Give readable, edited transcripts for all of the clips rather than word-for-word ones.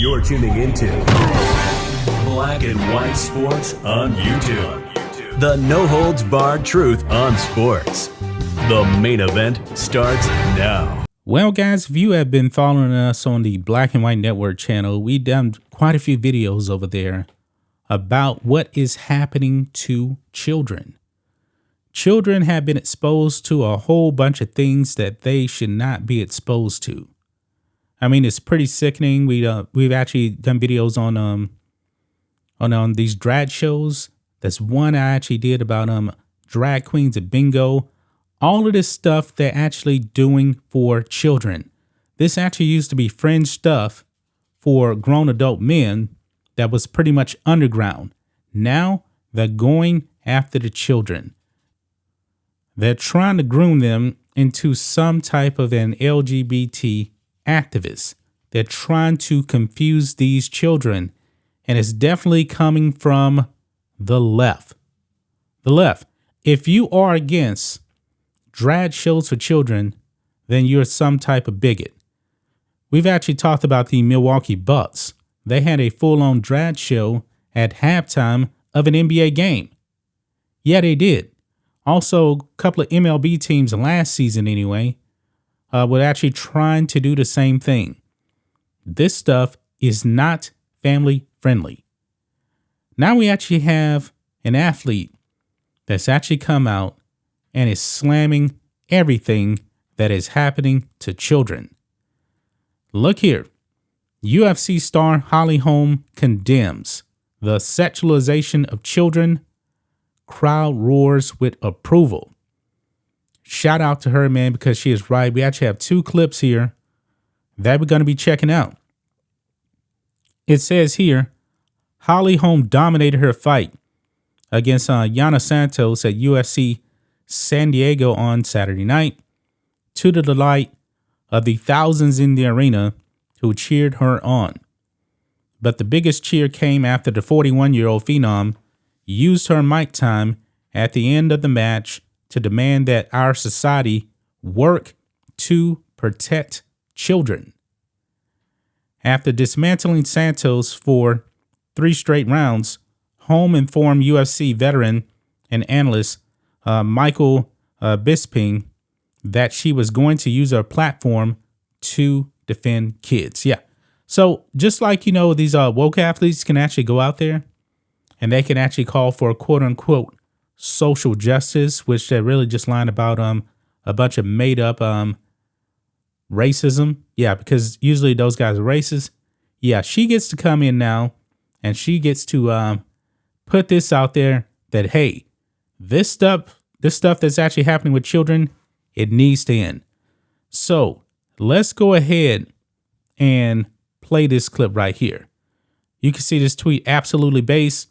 You're tuning into Black and White Sports on YouTube. The no-holds-barred truth on sports. The main event starts now. Well, guys, if you have been following us on the Black and White Network channel, we've done quite a few videos over there about what is happening to children. Children have been exposed to a whole bunch of things that they should not be exposed to. I mean, it's pretty sickening. We've actually done videos on these drag shows. There's one I actually did about drag queens at bingo. All of this stuff they're actually doing for children. This actually used to be fringe stuff for grown adult men that was pretty much underground. Now they're going after the children. They're trying to groom them into some type of an LGBT activist. They're trying to confuse these children, and it's definitely coming from the left. The left. If you are against drag shows for children, then you're some type of bigot. We've actually talked about the Milwaukee Bucks. They had a full-on drag show at halftime of an NBA game. Yeah, they did. Also, a couple of MLB teams last season anyway, were actually trying to do the same thing. This stuff is not family friendly. Now we actually have an athlete that's actually come out and is slamming everything that is happening to children. Look here. UFC star Holly Holm condemns the sexualization of children. Crowd roars with approval. Shout out to her, man, because she is right. We actually have two clips here that we're going to be checking out. It says here, Holly Holm dominated her fight against Yana Santos at UFC San Diego on Saturday night, to the delight of the thousands in the arena who cheered her on. But the biggest cheer came after the 41-year-old phenom used her mic time at the end of the match to demand that our society work to protect children. After dismantling Santos for 3 straight rounds, Holm informed UFC veteran and analyst Michael Bisping that she was going to use her platform to defend kids. Yeah. So just like, these woke athletes can actually go out there and they can actually call for quote unquote social justice, which they're really just lying about a bunch of made up racism. Yeah, because usually those guys are racist. Yeah, she gets to come in now and she gets to put this out there that, hey, this stuff that's actually happening with children, it needs to end. So let's go ahead and play this clip right here. You can see this tweet absolutely based.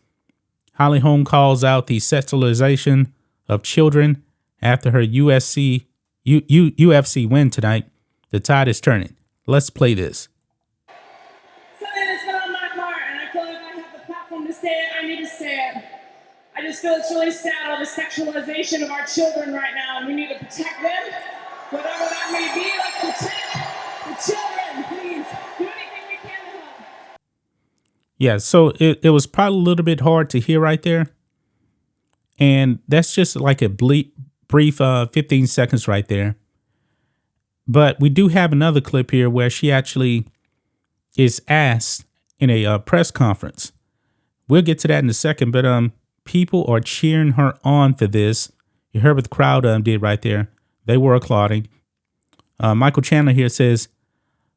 Holly Holm calls out the sexualization of children after her UFC win tonight. The tide is turning. Let's play this. Something that's been on my heart, and I feel like I have the platform to say it. I need to say it. I just feel it's really sad all the sexualization of our children right now, and we need to protect them, whatever that may be. Like, protect the children, please. Do anything we can to help. Yeah, so it was probably a little bit hard to hear right there. And that's just like a brief 15 seconds right there. But we do have another clip here where she actually is asked in a press conference. We'll get to that in a second, but people are cheering her on for this. You heard what the crowd did right there. They were applauding. Michael Chandler here says,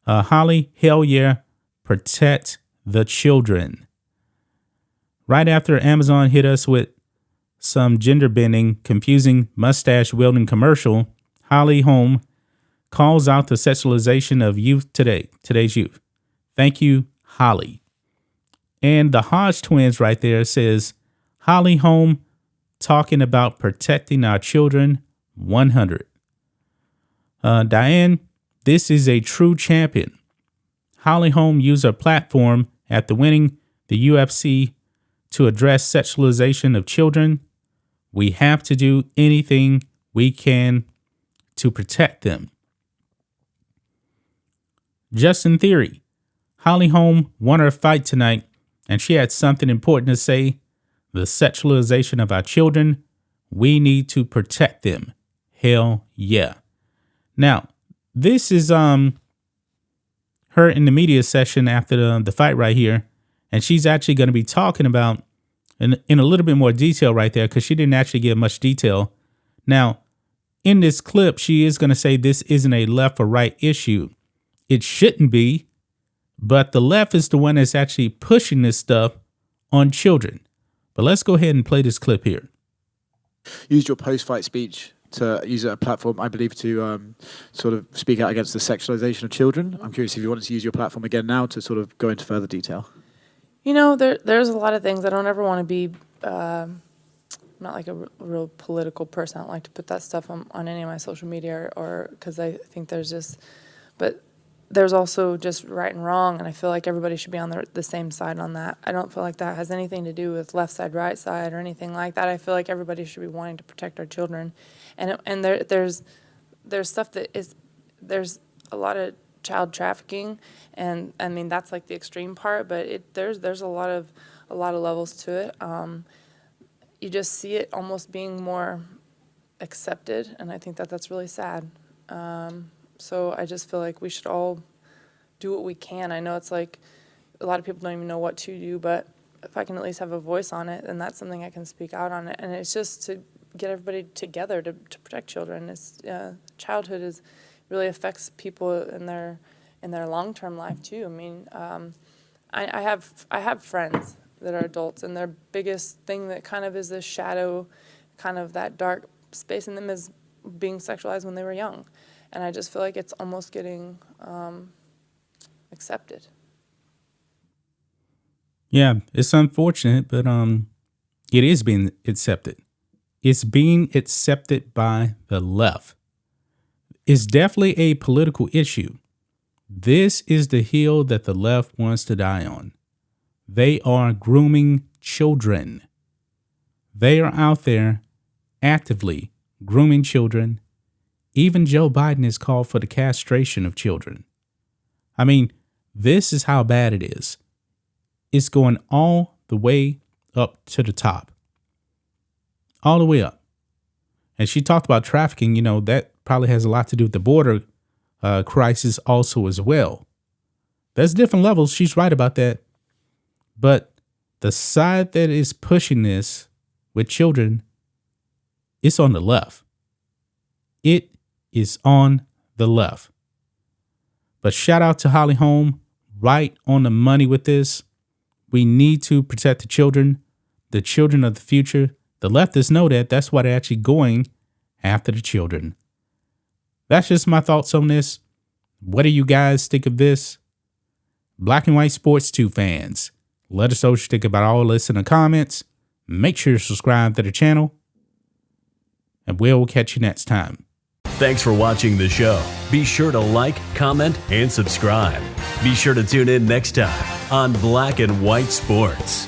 Holly, hell yeah, protect the children. Right after Amazon hit us with some gender bending, confusing, mustache wielding commercial, Holly Holm calls out the sexualization of youth today's youth. Thank you, Holly. And the Hodge twins right there says, Holly Holm talking about protecting our children 100. Diane, this is a true champion. Holly Holm used her platform after winning the UFC to address sexualization of children. We have to do anything we can to protect them. Just in theory, Holly Holm won her fight tonight, and she had something important to say. The sexualization of our children, we need to protect them. Hell yeah. Now, this is her in the media session after the fight right here, and she's actually going to be talking about in a little bit more detail right there, because she didn't actually give much detail. Now, in this clip, she is going to say this isn't a left or right issue. It shouldn't be, but the left is the one that's actually pushing this stuff on children. But let's go ahead and play this clip here. Used your post-fight speech to use a platform, I believe, to sort of speak out against the sexualization of children. I'm curious if you wanted to use your platform again now to sort of go into further detail. You know, there's a lot of things. I don't ever want to be, I'm not like a real political person. I don't like to put that stuff on any of my social media or because I think but there's also just right and wrong, and I feel like everybody should be on the same side on that. I don't feel like that has anything to do with left side, right side, or anything like that. I feel like everybody should be wanting to protect our children, and there's stuff there's a lot of child trafficking, and I mean that's like the extreme part, but there's a lot of levels to it. You just see it almost being more accepted, and I think that's really sad. So I just feel like we should all do what we can. I know it's like a lot of people don't even know what to do, but if I can at least have a voice on it, then that's something I can speak out on it. And it's just to get everybody together to protect children. It's childhood really affects people in their long-term life too. I mean, I have friends that are adults, and their biggest thing that kind of is this shadow, kind of that dark space in them is being sexualized when they were young. And I just feel like it's almost getting accepted. Yeah, it's unfortunate, but it is being accepted. It's being accepted by the left. It's definitely a political issue. This is the hill that the left wants to die on. They are grooming children. They are out there actively grooming children. Even Joe Biden has called for the castration of children. I mean, this is how bad it is. It's going all the way up to the top. All the way up. And she talked about trafficking. You know, that probably has a lot to do with the border crisis also as well. There's different levels. She's right about that. But the side that is pushing this with children, it's on the left. It is on the left. But shout out to Holly Holm, right on the money with this. We need to protect the children of the future. The leftists know that. That's why they're actually going after the children. That's just my thoughts on this. What do you guys think of this? Black and White Sports 2 fans, let us know what you think about all this in the comments. Make sure to subscribe to the channel, and we'll catch you next time. Thanks for watching the show. Be sure to like, comment, and subscribe. Be sure to tune in next time on Black and White Sports.